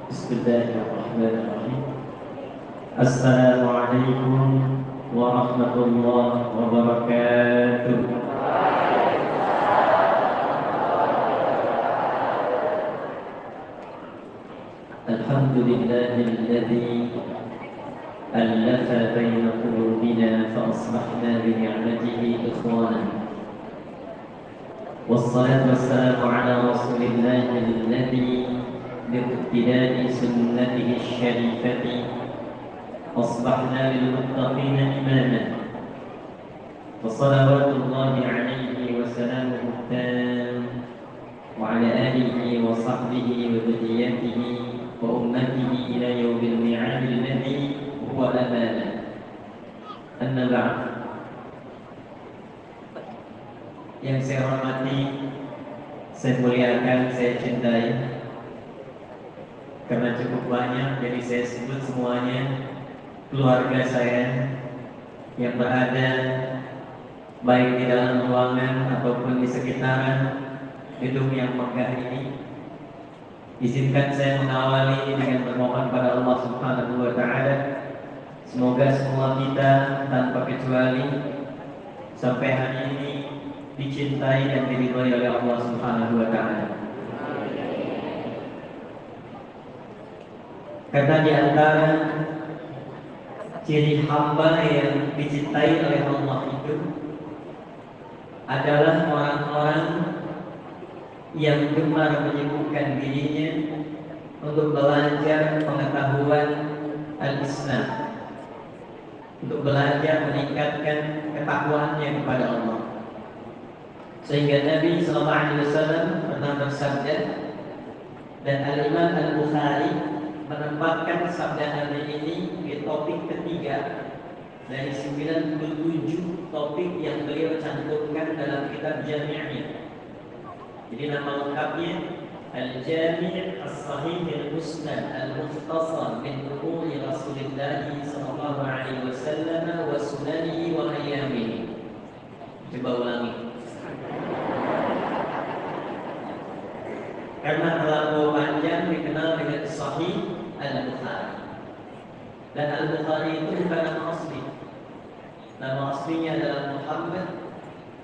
Bismillahirrahmanirrahim. Assalamualaikum warahmatullahi wabarakatuh. Alhamdulillahilladzi allafa baina qulubina fa asbahna bi ni'matihi ikhwana. Wassalatu wassalamu ala Rasulillah alladzi باقتداء سنته الشريفة أصبحنا للمتقين إماما وصلوات الله عليه وسلامه التام وعلى آله وصحبه وذريته وأمته إلى يوم الميعاد الذي هو أمانة. أما بعد. Yang saya hormati, saya muliakan, saya cintai, karena cukup banyak, jadi saya sebut semuanya keluarga saya yang berada baik di dalam ruangan ataupun di sekitaran gedung yang megah ini. Izinkan saya mengawali dengan bermohon pada Allah Subhanahu wa Ta'ala, semoga semua kita tanpa kecuali sampai hari ini dicintai dan diridhai oleh Allah Subhanahu wa Ta'ala. Karena di antara ciri hamba yang dicintai oleh Allah itu adalah orang-orang yang gemar menyibukkan dirinya untuk belajar pengetahuan al-Islam, untuk belajar meningkatkan ketakwaannya kepada Allah. Sehingga Nabi SAW pernah bersabda, dan Al-Imam Al-Bukhari menempatkan sabda Nabi ini di topik ketiga dari 97 topik yang beliau cantumkan dalam kitab Jami'-nya. Jadi nama lengkapnya Al-Jami' As-Sahih Al-Musnad Al-Mukhtasar min Umuri Rasulillah sallallahu alaihi wasallam wa sunanihi wa ayyamihi. Coba ulangi. Karena terlalu panjang dikenal dengan Sahih Al-Bukhari. Dan Al-Bukhari itu bukan nama asli. Nama aslinya adalah Muhammad,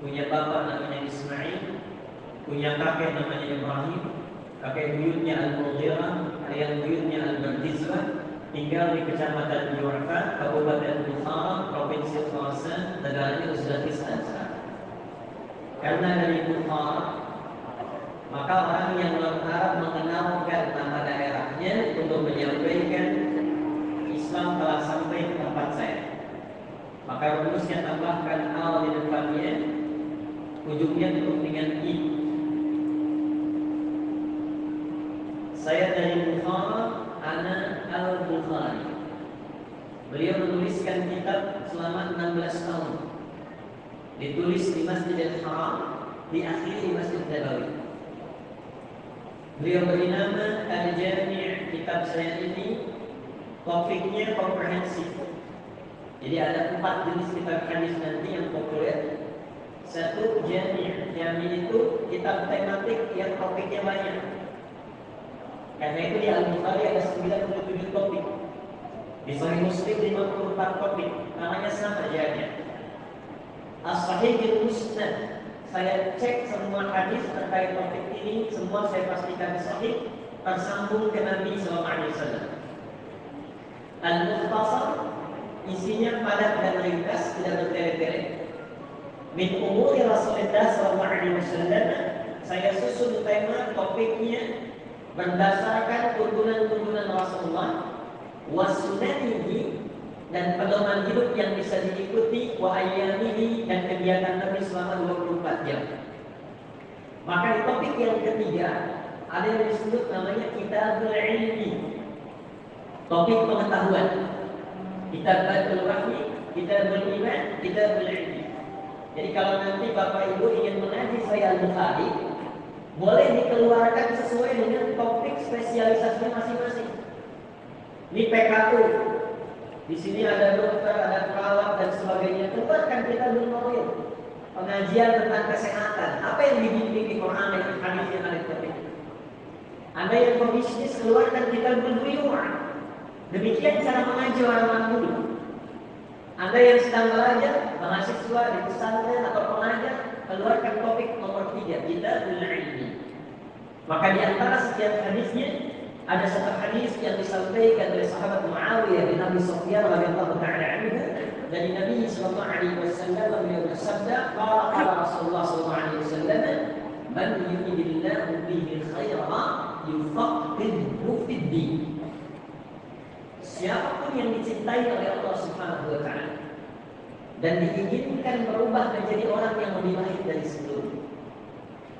punya bapak namanya Ismail, punya kakek namanya Ibrahim, kakek buyutnya Al-Mughirah, ayah buyutnya Al-Bardizbah, tinggal di Kecamatan Ju'fa, Kabupaten Bukhara, Provinsi Khurasan, negaranya Uzbekistan sekarang. Karena dari Bukhara, maka orang yang Arab mengenalkan nama daerahnya untuk menyampaikan Islam telah sampai ke tempat saya. Maka rumusnya tambahkan al di depannya, ujungnya tutup dengan i. Saya dari Bukhara, ana al-Bukhari. Beliau menuliskan kitab selama 16 tahun. Ditulis di Masjidil Haram, diakhiri di Masjid Nabawi. Beliau beri nama Al-Jami'. Kitab saya ini topiknya komprehensif. Jadi ada 4 jenis kitab hadis nanti yang populer. Satu, Jami'. Jami' itu kitab tematik yang topiknya banyak. Karena itu di Al-Bukhari ada 97 topik. Di Sahih Muslim 54 topik. Namanya sama Jami'. As-Sahih Al-Musnad. Saya cek semua hadis terkait topik ini, semua saya pastikan sahih, tersambung ke Nabi SAW. Al-Mukhtasar, isinya padat dan ringkas, tidak bertele-tele. Min umuri Rasulullah SAW, saya susun tema topiknya berdasarkan tuntunan-tuntunan Rasulullah, wasunanihi, dan pedoman hidup yang bisa diikuti, wa ayyamihi, dan kegiatan Nabi selama 24 jam. Maka di topik yang ketiga ada yang disebut namanya Kitabul Ilmi, topik pengetahuan. Kitabul Wahyi, Kitabul Iman, Kitabul Ilmi. Jadi kalau nanti Bapak Ibu ingin mengaji Sahih Al-Bukhari, boleh dikeluarkan sesuai dengan topik spesialisasinya masing-masing. Ini PKU, di sini ada dokter, ada perawat dan sebagainya. Keluarkan kita dulu pengajian tentang kesehatan. Apa yang dibimbing di Quran dan hadis yang ada di topik. Anda yang pebisnis, keluarkan kitabul buyur'. Demikian cara mengajar orang dulu. Anda yang sedang belajar, mahasiswa di pesantren atau pengajar, keluarkan topik nomor 3, kitabul ilmi. Maka di antara setiap hadisnya ada satu hadis yang disampaikan oleh sahabat Muawiyah bin Abi Sufyan radhiyallahu taala anhu dari Nabi sallallahu alaihi wasallam, beliau bersabda, qala Rasulullah sallallahu alaihi wasallam, man yuridillahu bihi khairan yufaqihuhu fid din. Siapapun yang dicintai oleh Allah Subhanahu wa taala dan diinginkan berubah menjadi orang yang lebih baik dari sebelumnya,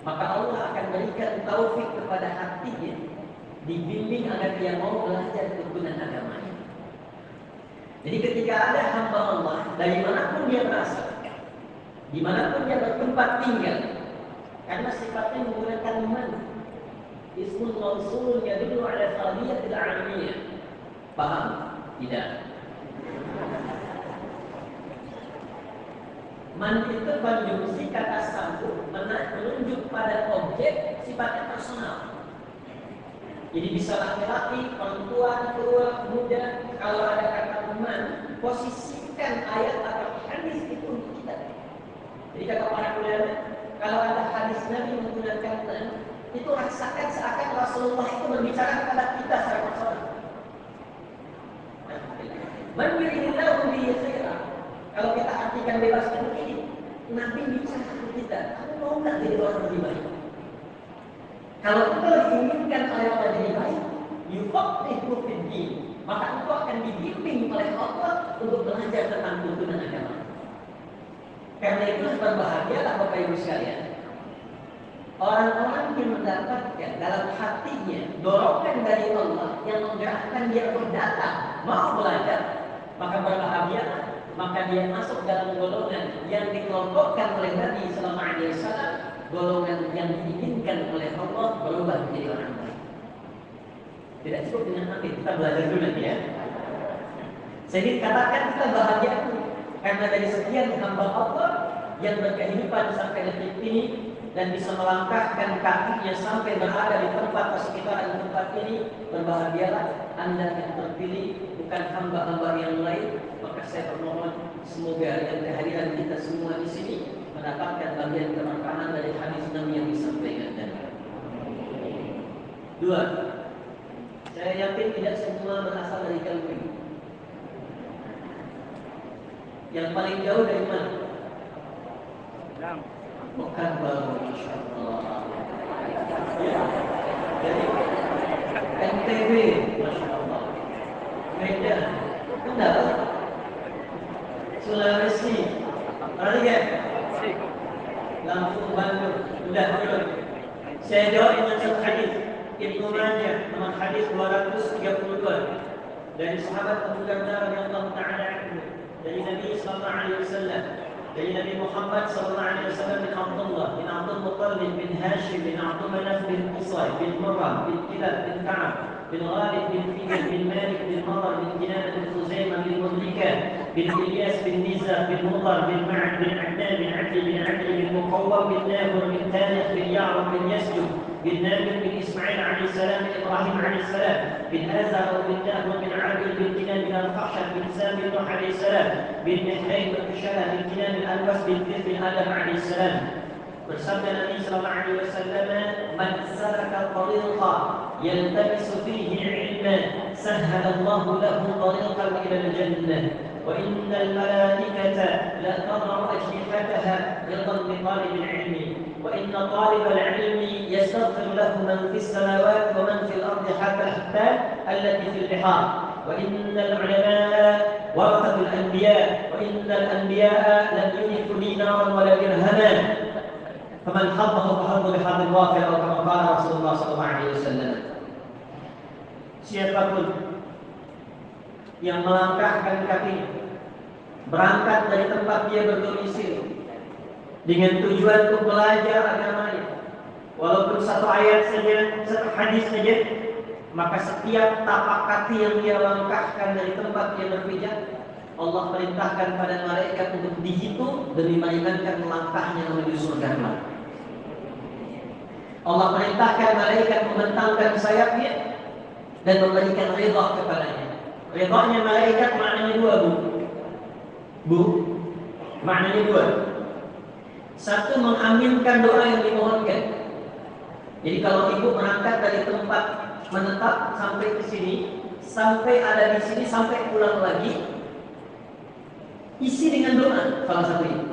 maka Allah akan berikan taufik kepada hatinya, dibimbing agar dia mau belajar tuntunan agamanya. Jadi ketika ada hamba Allah, dari manapun dia berasal, dimanapun dia bertempat tinggal, karena sifatnya menggunakan man, ismul mausulun yadullu ala fardhiyatil alamiyah. Paham? Tidak. Man itu konjungsi kata sambung menunjuk pada objek sifatnya personal. Jadi bisa laki-laki, perempuan, tua, muda. Kalau ada kata man, posisikan ayat atau hadis itu untuk kita. Jadi kata para ulama, kalau ada hadis Nabi menggunakan man, itu rasakan seakan Rasulullah itu berbicara kepada kita secara personal. Man yuridillahu bihi khairan. Kalau kita artikan bebas begini, Nabi bicara ke kita, kamu mau nggak jadi orang lebih baik? Kalau engkau diinginkan oleh Allah jadi baik, yufaqihuhu fid din, maka engkau akan dibimbing oleh Allah untuk belajar tentang tuntunan agama. Karena itu berbahagialah Bapak Ibu sekalian, orang-orang yang mendapatkan dalam hatinya dorongan dari Allah yang menggerakkan dia untuk datang, mau belajar, maka berbahagialah. Maka dia masuk dalam golongan yang dikelompokkan oleh Nabi sallallahu alaihi wasallam, golongan yang diinginkan oleh Allah berubah menjadi orang baik. Tidak cukup dengan nanti kita belajar dulu nanti ya. Saya ingin katakan kita bahagia karena dari sekian hamba Allah yang berkehidupan sampai detik ini dan bisa melangkahkan kakinya sampai berada di tempat atau sekitaran tempat ini, berbahagialah Anda yang terpilih, bukan hamba-hamba yang lain. Maka saya bermohon semoga yang kehadiran kita semua di sini mendapatkan bagian keberkahan dari hadis Nabi yang disampaikan tadi. 2. Saya yakin tidak semua berasal dari Kalbi. Yang paling jauh dari mana? Bukan baru, insya Allah. Ya. Jadi NTB, masya Allah. Medan, Kendal, Sulawesi, Raya, Lampung, Bandung. Sudah belum? Saya jawab dengan satu hadis Ibnu Majah, nomor hadis 232 dari sahabat Abu Darda radhiyallahu taala anhu, dari Nabi sallallahu alaihi wasallam, dari Nabi Muhammad sallallahu alaihi wasallam, bin Abdullah bin Abdul Muttalib bin Hashim bin Abdul Manaf bin Qusay bin Murrah bin Kilab bin Ka'ab bin Ghalib bin Fihir bin Malik bin Mawar bin Kinanah bin Khuzaimah bin Mudrikah bin Ilyas bin Nizar bin Mudar bin Ma'ad bin Adnan bin Adli bin Adli bin Muqawwam bin Nabur bin Tanakh bin Ya'rab bin Yasjub bin Nabil bin Ismail alaihi salam bin Ibrahim alaihi salam bin Azar bin Nahur bin Abil bin Kinan bin Al-Fahshad bin Sam bin Nuh alaihi salam bin Mihrain bin Kishalah bin Kinan bin Al-Bas bin Fith bin Adam alaihi salam. Bersabda Nabi sallallahu alaihi wasallam, "Man salaka tariqan yaltamisu fihi 'ilman, sahhala Allahu lahu tariqan ila al-jannah, wa innal malaikata la tad'u ajnihataha ridan li talib al-'ilmi, wa inna talib al-'ilmi yastaghfiru lahu man fis samawati wa man fil ardi hatta al-ahbab allati fil bihar, wa innal 'ulama warathatul anbiya, wa innal anbiya'a lam yurithu dinaran wa la dirhaman." Faman haddahu fahaddu bihadil wafir atau kama qala Rasulullah sallallahu alaihi wasallam. Siapapun yang melangkahkan kakinya berangkat dari tempat dia berdomisili dengan tujuan untuk belajar agamanya, walaupun satu ayat saja, satu hadis saja, maka setiap tapak kaki yang dia langkahkan dari tempat dia berpijak, Allah perintahkan pada malaikat untuk dihitung demi meringankan langkahnya menuju surga. Allah perintahkan malaikat membentangkan sayapnya dan memberikan ridha kepadanya. Ridhanya malaikat maknanya dua, Bu. Maknanya dua. Satu, mengaminkan doa yang dimohonkan. Jadi kalau ibu berangkat dari tempat menetap sampai ke sini, sampai ada di sini, sampai pulang lagi, isi dengan doa salah satunya.